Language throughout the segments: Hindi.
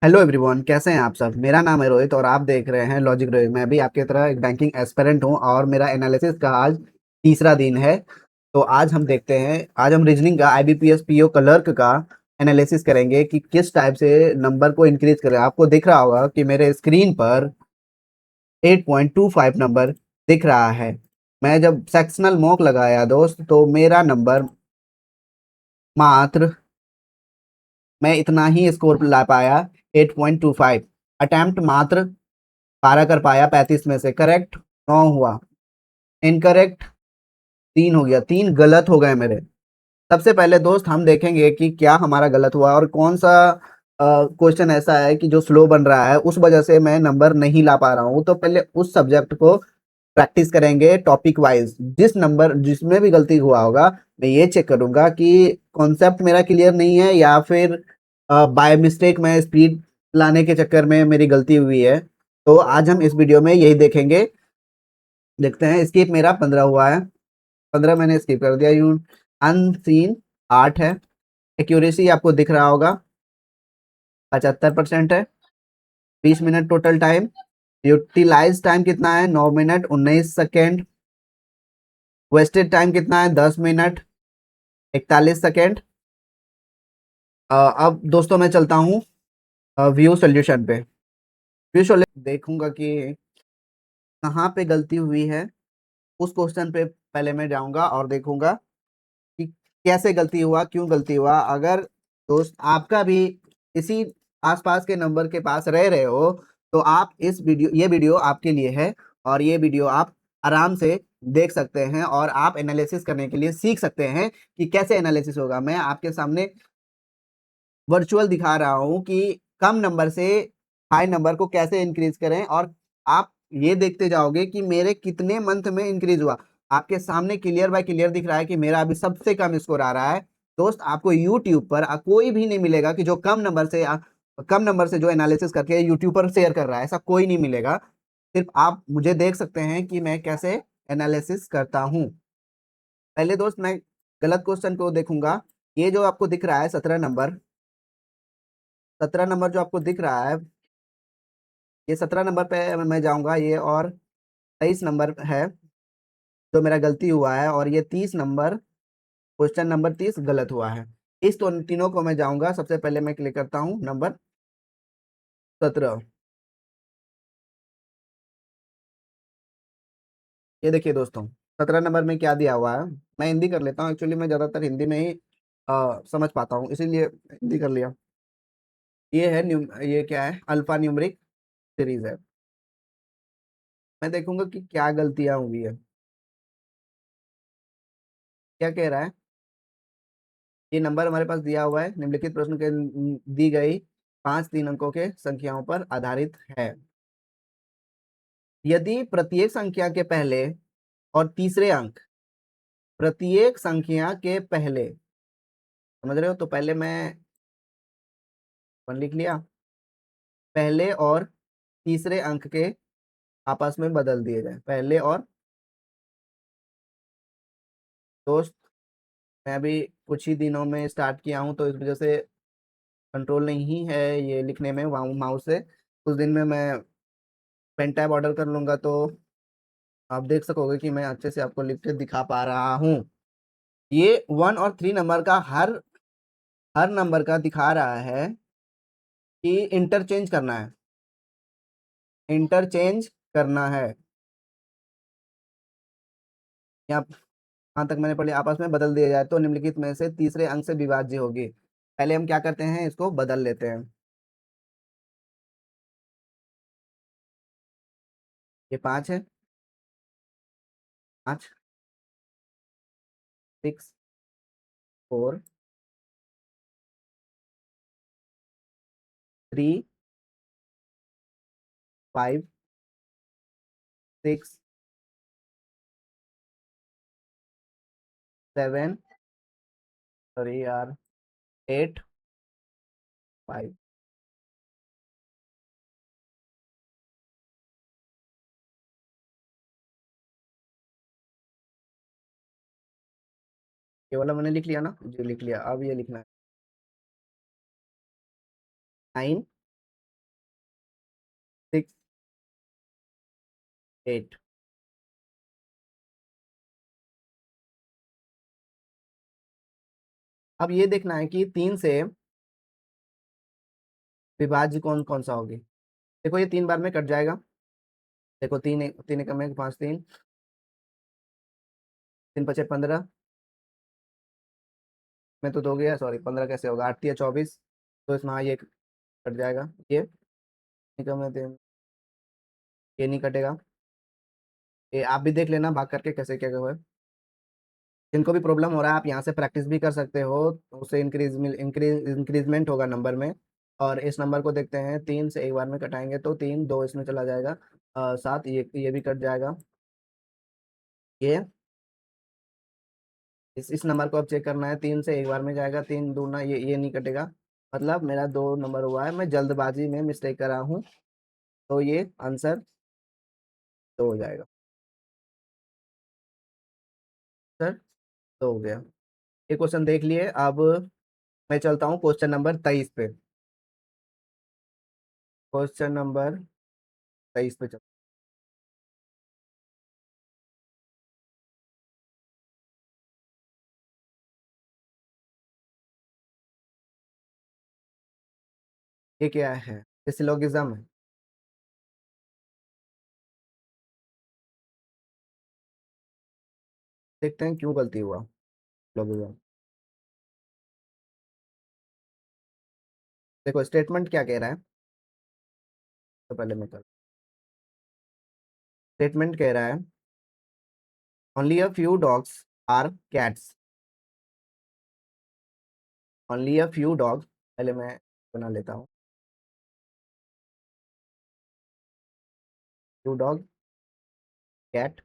हेलो एवरीवन, कैसे हैं आप सब। मेरा नाम है रोहित और आप देख रहे हैं लॉजिक रोहित। मैं भी आपकी तरह एक बैंकिंग एस्पिरेंट हूं और मेरा एनालिसिस का आज तीसरा दिन है। तो आज हम देखते हैं, आज हम रीजनिंग का आईबीपीएस पीओ क्लर्क का एनालिसिस करेंगे कि किस टाइप से नंबर को इंक्रीज करें। आपको दिख रहा होगा कि मेरे स्क्रीन पर 8.25 नंबर दिख रहा है। मैं जब सेक्शनल मॉक लगाया दोस्त, तो मेरा नंबर मात्र, मैं इतना ही स्कोर ला पाया, 8.25। अटेम्प्ट मात्र 12 कर पाया 35 में से। करेक्ट 9 हुआ, इनकरेक्ट 3 हो गया, 3 गलत हो गए मेरे। सबसे पहले दोस्त हम देखेंगे कि क्या हमारा गलत हुआ और कौन सा क्वेश्चन ऐसा है कि जो स्लो बन रहा है, उस वजह से मैं नंबर नहीं ला पा रहा हूँ। तो पहले उस सब्जेक्ट को प्रैक्टिस करेंगे टॉपिक वाइज। जिस नंबर जिसमें भी गलती हुआ होगा, मैं ये चेक करूंगा कि कॉन्सेप्ट मेरा क्लियर नहीं है या फिर बाय मिस्टेक मैं स्पीड लाने के चक्कर में मेरी गलती हुई है। तो आज हम इस वीडियो में यही देखेंगे। देखते हैं। स्किप मेरा 15 हुआ है, 15 मैंने स्किप कर दिया। यू अनसीन 8 है। एक्यूरेसी आपको दिख रहा होगा 75% है। 20 minute total time. Utilize time कितना है? 9 मिनट 19 सेकेंड। वेस्टेड टाइम कितना है? 10 मिनट 41 सेकेंड। अब दोस्तों मैं चलता हूँ व्यू सोल्यूशन पे। व्यू सोल्यूशन देखूंगा कि कहाँ पे गलती हुई है। उस क्वेश्चन पे पहले मैं जाऊंगा और देखूंगा कि कैसे गलती हुआ, क्यों गलती हुआ। अगर दोस्त आपका भी इसी आसपास के नंबर के पास रह रहे हो, तो आप ये वीडियो आपके लिए है और ये वीडियो आप आराम से देख सकते हैं और आप एनालिसिस करने के लिए सीख सकते हैं कि कैसे एनालिसिस होगा। मैं आपके सामने वर्चुअल दिखा रहा हूं कि कम नंबर से हाई नंबर को कैसे इंक्रीज करें, और आप ये देखते जाओगे कि मेरे कितने मंथ में इंक्रीज हुआ। आपके सामने क्लियर बाय क्लियर दिख रहा है कि मेरा अभी सबसे कम स्कोर आ रहा है। दोस्त, आपको यूट्यूब पर कोई भी नहीं मिलेगा कि जो कम नंबर से जो एनालिसिस करके यूट्यूब पर शेयर कर रहा है। ऐसा कोई नहीं मिलेगा। सिर्फ आप मुझे देख सकते हैं कि मैं कैसे एनालिसिस करता हूं। पहले दोस्त मैं गलत क्वेश्चन को देखूंगा। ये जो आपको दिख रहा है 17 नंबर, 17 नंबर जो आपको दिख रहा है, ये 17 नंबर पे मैं जाऊंगा। ये और 23 नंबर है जो मेरा गलती हुआ है, और ये 30 नंबर, क्वेश्चन नंबर 30 गलत हुआ है। इस तो तीनों को मैं जाऊंगा। सबसे पहले मैं क्लिक करता हूँ नंबर 17। ये देखिए दोस्तों, 17 नंबर में क्या दिया हुआ है। मैं हिंदी कर लेता हूँ, एक्चुअली मैं ज्यादातर हिंदी में ही समझ पाता हूँ, इसीलिए हिंदी कर लिया। ये है ये क्या है? अल्फा न्यूमरिक सीरीज है। मैं देखूंगा कि क्या गलतियां हुई है। क्या कह रहा है? ये नंबर हमारे पास दिया हुआ है, निम्नलिखित प्रश्न के दी गई 5 3 अंकों के संख्याओं पर आधारित है। यदि प्रत्येक संख्या के पहले और तीसरे अंक, प्रत्येक संख्या के पहले, समझ रहे हो? तो पहले मैं वन लिख लिया, पहले और तीसरे अंक के आपस में बदल दिए जाए। पहले और दोस्त, मैं अभी कुछ ही दिनों में स्टार्ट किया हूं, तो इस वजह से कंट्रोल नहीं है ये लिखने में माउस से। कुछ दिन में मैं पेन टैब ऑर्डर कर लूंगा, तो आप देख सकोगे कि मैं अच्छे से आपको लिख के दिखा पा रहा हूँ। ये 1 और 3 नंबर का हर हर नंबर का दिखा रहा है कि इंटरचेंज करना है, इंटरचेंज करना है। यहाँ यहाँ तक मैंने पढ़ी, आपस में बदल दिया जाए तो निम्नलिखित में से तीसरे अंक से विभाज्य होगी। पहले हम क्या करते हैं, इसको बदल लेते हैं। ये 5 है, 5 6 4 3 5 6 7, सॉरी यार, 8 5। ये वाला मैंने लिख लिया ना जी, लिख लिया। अब ये लिखना है 9 8। अब ये देखना है कि 3 से विभाज्य कौन कौन सा होगी। देखो ये 3 बार में कट जाएगा। देखो 3 3 एकम में 5 3 3 पचे 15 में तो 2 गया, सॉरी 15 कैसे होगा, 8 या 24, तो इसमें हाँ ये कट जाएगा। ये एकम में ये नहीं कटेगा। ये आप भी देख लेना भाग करके कैसे क्या हुआ है। जिनको भी प्रॉब्लम हो रहा है आप यहाँ से प्रैक्टिस भी कर सकते हो, उससे इंक्रीजमेंट होगा नंबर में। और इस नंबर को देखते हैं, 3 से एक बार में कटाएंगे तो 3 2 इसमें चला जाएगा, 7 ये भी कट जाएगा। ये इस नंबर को अब चेक करना है, 3 से एक बार में जाएगा, 3 दूना ये नहीं कटेगा। मतलब मेरा 2 नंबर हुआ है, मैं जल्दबाजी में मिस्टेक करा हूँ, तो ये आंसर 2 हो जाएगा। सर 2 हो गया। ये क्वेश्चन देख लिए। अब मैं चलता हूँ क्वेश्चन नंबर 23 पे। क्वेश्चन नंबर 23 पे चल। ये क्या है, ये सिलोगिज्म है। देखते हैं क्यों गलती हुआ सिलोगिज्म। देखो स्टेटमेंट क्या कह रहा है, तो पहले मैं कर। स्टेटमेंट कह रहा है only a few dogs are cats. Only a few dogs, पहले मैं बना लेता हूँ। Few dog cat.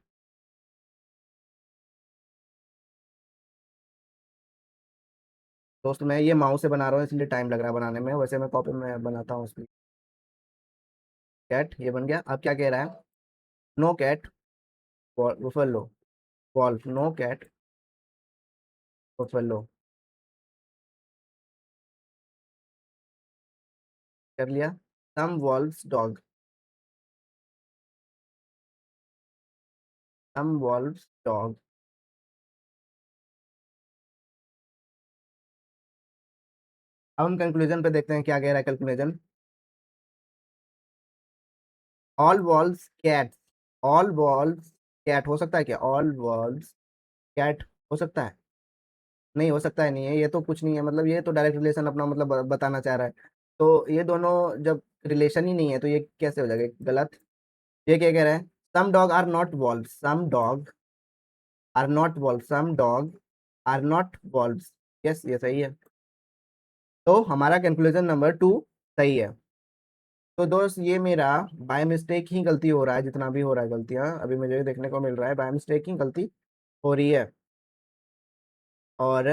दोस्त मैं ये माउस से बना रहा हूँ इसलिए टाइम लग रहा है बनाने में, वैसे मैं कॉपी में बनाता हूँ उसकी। कैट ये बन गया। अब क्या कह रहा है, no cat buffalo wolf, no cat buffalo. कर लिया। Some wolves dog, some wolves dog. अब हम कंक्लूजन पे देखते हैं क्या कह रहा है conclusion. All wolves cat, all wolves cat हो सकता है क्या, ऑल वॉल्व्स कैट हो सकता है, नहीं हो सकता है, नहीं है, ये तो कुछ नहीं है, मतलब ये तो डायरेक्ट रिलेशन अपना मतलब बताना चाह रहा है। तो ये दोनों जब रिलेशन ही नहीं है तो ये कैसे हो जाएगा गलत। ये क्या कह रहा है, some dog are not wolf, some dog are not wolf, some dog are not wolves. Yes ये सही है। तो हमारा कंक्लूजन नंबर 2 सही है। तो दोस्त ये मेरा बाय मिस्टेक ही गलती हो रहा है, जितना भी हो रहा है गलतियां अभी मुझे देखने को मिल रहा है, बाय मिस्टेक ही गलती हो रही है। और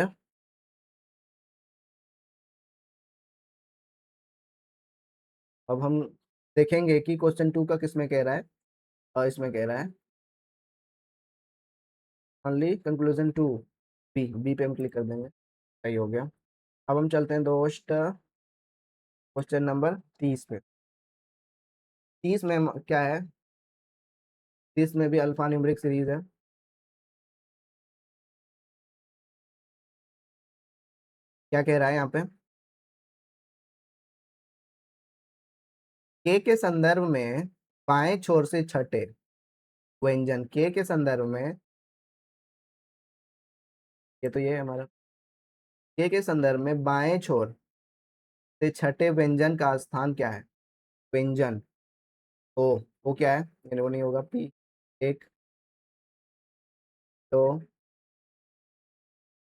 अब हम देखेंगे कि क्वेश्चन 2 का किसमें कह रहा है, और इसमें कह रहा है ओनली कंक्लूजन 2, बी पे हम क्लिक कर देंगे। सही हो गया। अब हम चलते हैं दोस्त क्वेश्चन नंबर 30 पे। 30 में क्या है, 30 में भी अल्फा न्यूमेरिक सीरीज है। क्या कह रहा है यहाँ पे, के संदर्भ में बाएं छोर से छठे व्यंजन, के संदर्भ में, ये तो ये है हमारा, के संदर्भ में बाएं छोर से छठे व्यंजन का स्थान क्या है। व्यंजन ओ, वो क्या है, यानी वो नहीं होगा, पी। 1 2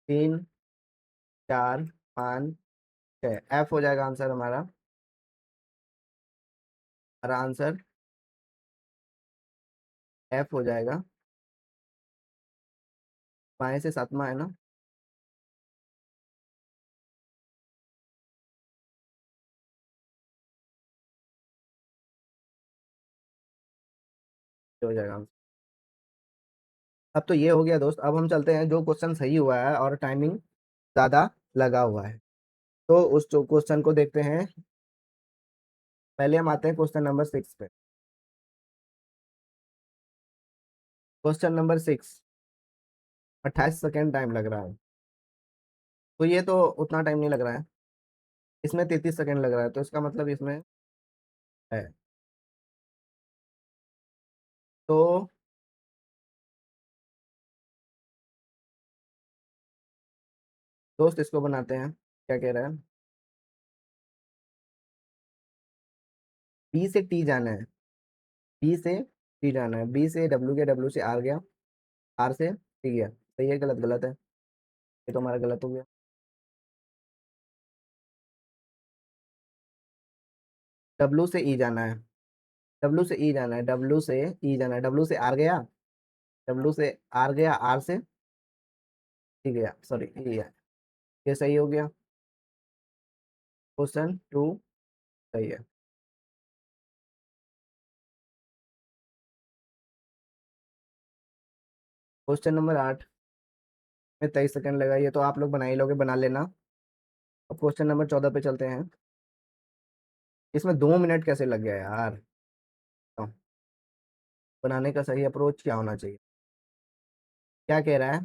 3 4 5 6, एफ हो जाएगा आंसर हमारा। हमारा आंसर एफ हो जाएगा, बाएं से सातवां है ना। ये हो जाएगा आंसर। अब तो ये हो गया दोस्त। अब हम चलते हैं जो क्वेश्चन सही हुआ है और टाइमिंग ज्यादा लगा हुआ है, तो उस क्वेश्चन को देखते हैं। पहले हम आते हैं क्वेश्चन नंबर 6 पे। क्वेश्चन नंबर 6, 28 सेकेंड टाइम लग रहा है। तो ये तो उतना टाइम नहीं लग रहा है, इसमें 33 सेकेंड लग रहा है, तो इसका मतलब इसमें है। तो दोस्त इसको बनाते हैं, क्या कह रहा है, बी से टी जाना है, बी से टी जाना है, बी से डब्ल्यू गया, डब्ल्यू से आर गया, आर से टी गया। सही है गलत? गलत है, ये तो हमारा गलत हो गया। डब्ल्यू से ई जाना है, डब्ल्यू से ई जाना है, डब्ल्यू से ई जाना है, डब्ल्यू से आर गया, डब्ल्यू से आर गया, आर से टी गया, सॉरी ई गया। ये सही हो गया। क्वेश्चन 2 सही है। क्वेश्चन नंबर 8 में 23 सेकेंड लगा, ये तो आप लोग बना ही लोगे, बना लेना। अब क्वेश्चन नंबर 14 पे चलते हैं। इसमें 2 मिनट कैसे लग गया यार? तो बनाने का सही अप्रोच क्या होना चाहिए? क्या कह रहा है,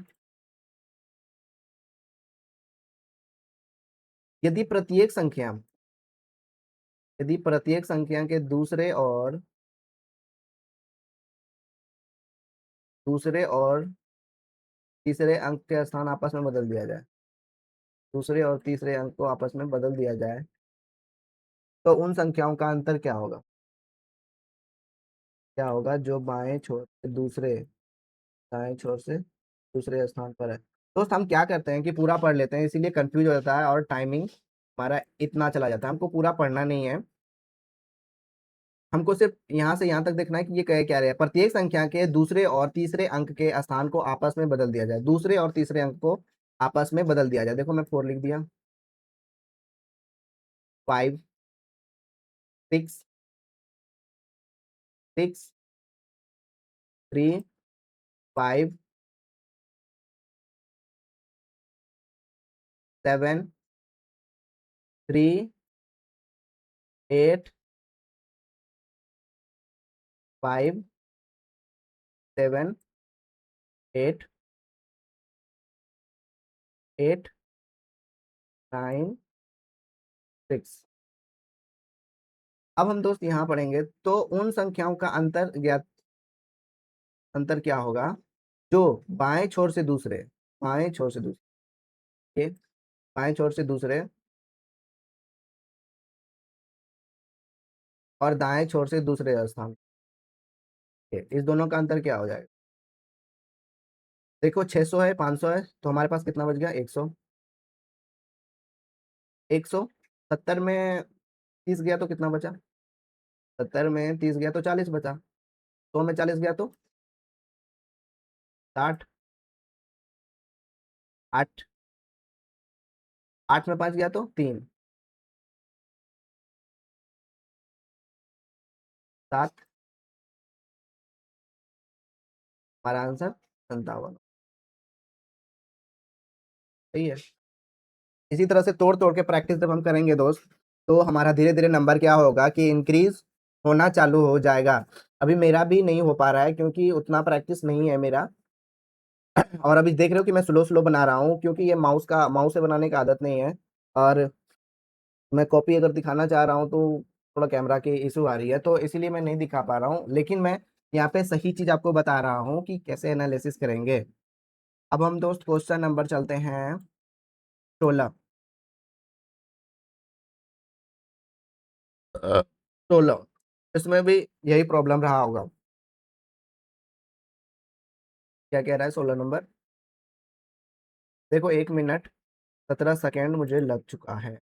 यदि प्रत्येक संख्या, यदि प्रत्येक संख्या के दूसरे और तीसरे अंक के स्थान आपस में बदल दिया जाए, दूसरे और तीसरे अंक को आपस में बदल दिया जाए, तो उन संख्याओं का अंतर क्या होगा? क्या होगा जो बाएं छोर से दूसरे, दाएं छोर से दूसरे स्थान पर है? दोस्त हम क्या करते हैं कि पूरा पढ़ लेते हैं, इसीलिए कंफ्यूज हो जाता है और टाइमिंग हमारा इतना चला जाता है। हमको पूरा पढ़ना नहीं है, हमको सिर्फ यहाँ से यहाँ तक देखना है कि ये कह क्या रहे हैं। प्रत्येक संख्या के दूसरे और तीसरे अंक के स्थान को आपस में बदल दिया जाए, दूसरे और तीसरे अंक को आपस में बदल दिया जाए। देखो मैं 4 लिख दिया, 5, 6, 6, 3, 5, 7, 3, 8, 5, 7, 8, 8, 9, 6। अब हम दोस्त यहाँ पढ़ेंगे तो उन संख्याओं का अंतर ज्ञात, अंतर क्या होगा जो बाएं छोर से दूसरे, बाएं छोर से दूसरे, बाएं छोर से दूसरे और दाएं छोर से दूसरे स्थान के, इस दोनों का अंतर क्या हो जाएगा? देखो 600 है, 500 है, तो हमारे पास कितना बच गया? 100। 170 में 30 गया तो कितना बचा? 70 में 30 गया तो 40 बचा, 100 में 40 गया तो 60, 8, 8 में 5 गया तो 3, 7, हमारा आंसर 57। सही है। इसी तरह से तोड़ तोड़ के प्रैक्टिस जब हम करेंगे दोस्त, तो हमारा धीरे धीरे नंबर क्या होगा कि इंक्रीज होना चालू हो जाएगा। अभी मेरा भी नहीं हो पा रहा है क्योंकि उतना प्रैक्टिस नहीं है मेरा, और अभी देख रहे हो कि मैं स्लो स्लो बना रहा हूँ क्योंकि ये माउस से बनाने का आदत नहीं है, और मैं कॉपी अगर दिखाना चाह रहा हूँ तो थोड़ा कैमरा की इशू आ रही है, तो इसीलिए मैं नहीं दिखा पा रहा हूँ। लेकिन मैं यहाँ पे सही चीज आपको बता रहा हूँ कि कैसे एनालिसिस करेंगे। अब हम दोस्त क्वेश्चन नंबर चलते हैं 16, 16, इसमें भी यही प्रॉब्लम रहा होगा। क्या कह रहा है 16 नंबर? देखो 1 मिनट 17 सेकेंड मुझे लग चुका है।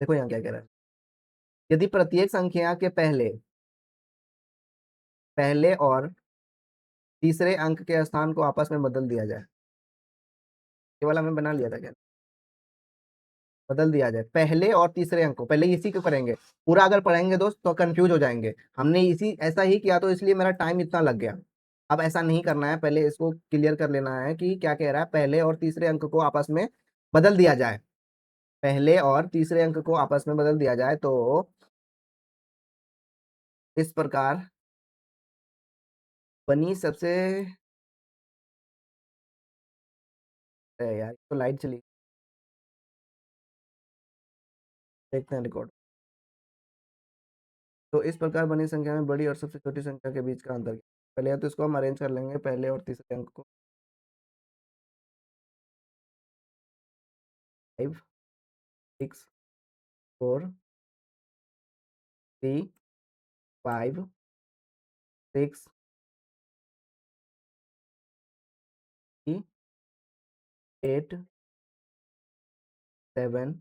देखो यहाँ क्या कह रहा है, यदि प्रत्येक संख्या के पहले, पहले और तीसरे अंक के स्थान को आपस में बदल दिया जाए, ये वाला मैं बना लिया था क्या, बदल दिया जाए पहले और तीसरे अंक को, पहले इसी को करेंगे। पूरा अगर पढ़ेंगे दोस्त तो कंफ्यूज हो जाएंगे, हमने इसी ऐसा ही किया तो इसलिए मेरा टाइम इतना लग गया। अब ऐसा नहीं करना है, पहले इसको क्लियर कर लेना है कि क्या कह रहा है, पहले और तीसरे अंक को आपस में बदल दिया जाए, पहले और तीसरे अंक को आपस में बदल दिया जाए। तो इस प्रकार बनी सबसे अरे यार तो लाइट चली देखते हैं रिकॉर्ड। तो इस प्रकार बनी संख्या में बड़ी और सबसे छोटी संख्या के बीच का अंतर पहले या तो इसको हम अरेंज कर लेंगे पहले और तीसरे अंक को 5 6 4 3 5 6 3 8 7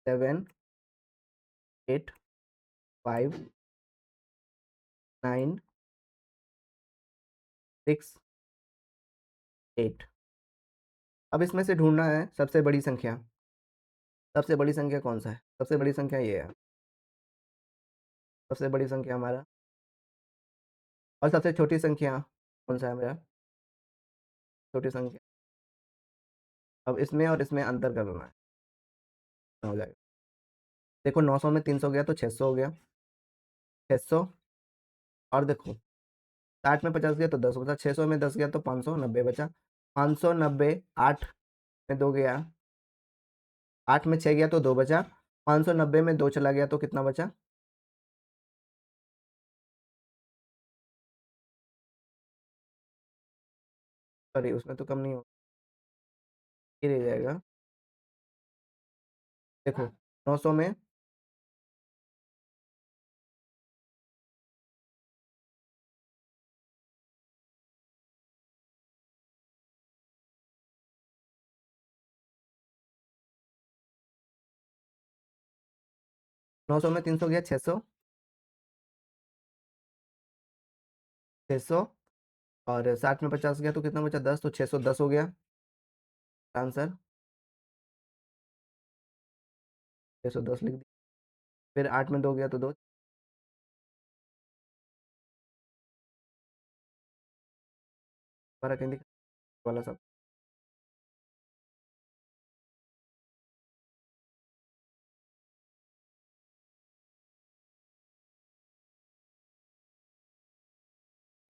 7 8 5 9 6 8। अब इसमें से ढूंढना है सबसे बड़ी संख्या। सबसे बड़ी संख्या कौन सा है? सबसे बड़ी संख्या ये है। सबसे बड़ी संख्या हमारा और सबसे छोटी संख्या कौन सा है मेरा? छोटी संख्या। अब इसमें और इसमें अंतर करना है, हो जाएगा। देखो 900 में 300 गया तो 600 हो गया 600। और देखो 60 में 50 गया तो 10 बचा 600 में 10 गया तो 590 बचा 590। 8 में 2 गया 8 में 6 गया तो 2 बचा 590 में 2 चला गया तो कितना बचा? सॉरी उसमें तो कम नहीं होगा, ये रह जाएगा। देखो 900 में 900 में 300 गया 600 600। और 60 में 50 गया तो कितना बचा 10 तो 610 हो गया आंसर 610 लिख दिया। फिर 8 में 2 गया तो 2 बारह कहीं दिखा वाला सब।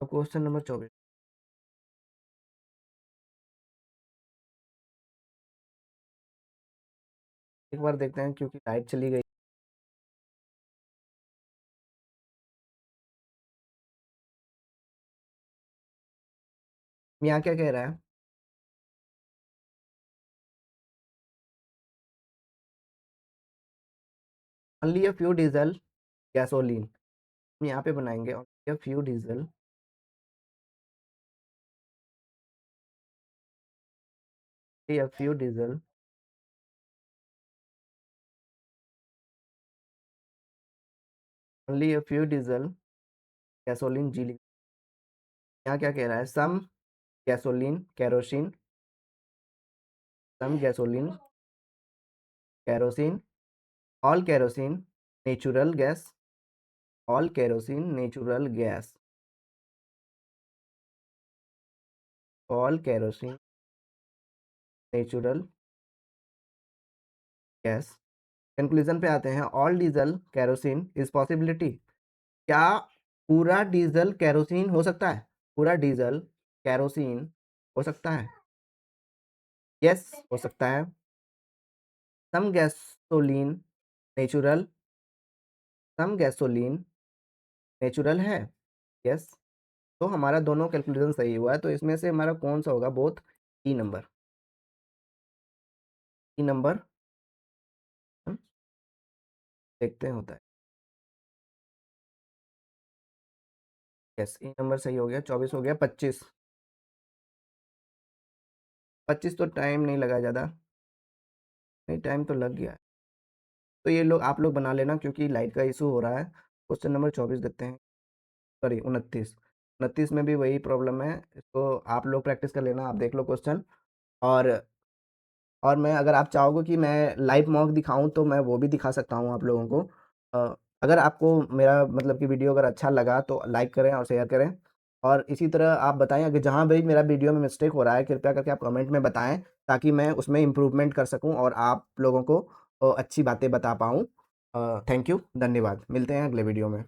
अब क्वेश्चन नंबर 24 एक बार देखते हैं क्योंकि लाइट चली गई। यहाँ क्या कह रहा है? only a few diesel gasoline। हम यहाँ पे बनाएंगे only a few diesel only a few diesel only a few diesel gasoline जी लिख। यहाँ क्या कह रहा है? some gasoline kerosene some gasoline kerosene all kerosene natural gas all kerosene natural gas all kerosene natural gas। Conclusion पे आते हैं all diesel kerosene is possibility. क्या पूरा डीजल कैरोसिन हो सकता है? पूरा डीजल कैरोसिन हो सकता है? यस हो सकता है। सम गैसोलीन नेचुरल सम गैसोलीन नेचुरल है। यस। तो हमारा दोनों कैलकुलेशन सही हुआ है तो इसमें से हमारा कौन सा होगा? बोथ ई नंबर। ई नंबर देखते हैं होता है। यस ई नंबर सही हो गया 24 हो गया 25। 25 तो टाइम नहीं लगा ज़्यादा, नहीं टाइम तो लग गया है। तो ये लोग आप लोग बना लेना क्योंकि लाइट का इशू हो रहा है। क्वेश्चन नंबर 24 देखते हैं, सॉरी 29। 29 में भी वही प्रॉब्लम है, इसको आप लोग प्रैक्टिस कर लेना। आप देख लो क्वेश्चन। और मैं अगर आप चाहोगे कि मैं लाइव मॉक दिखाऊं तो मैं वो भी दिखा सकता हूं आप लोगों को। अगर आपको मेरा मतलब कि वीडियो अगर अच्छा लगा तो लाइक करें और शेयर करें। और इसी तरह आप बताएं अगर जहां भी मेरा वीडियो में मिस्टेक हो रहा है कृपया करके आप कमेंट में बताएं ताकि मैं उसमें इम्प्रूवमेंट कर सकूं और आप लोगों को अच्छी बातें बता पाऊँ। थैंक यू, धन्यवाद। मिलते हैं अगले वीडियो में।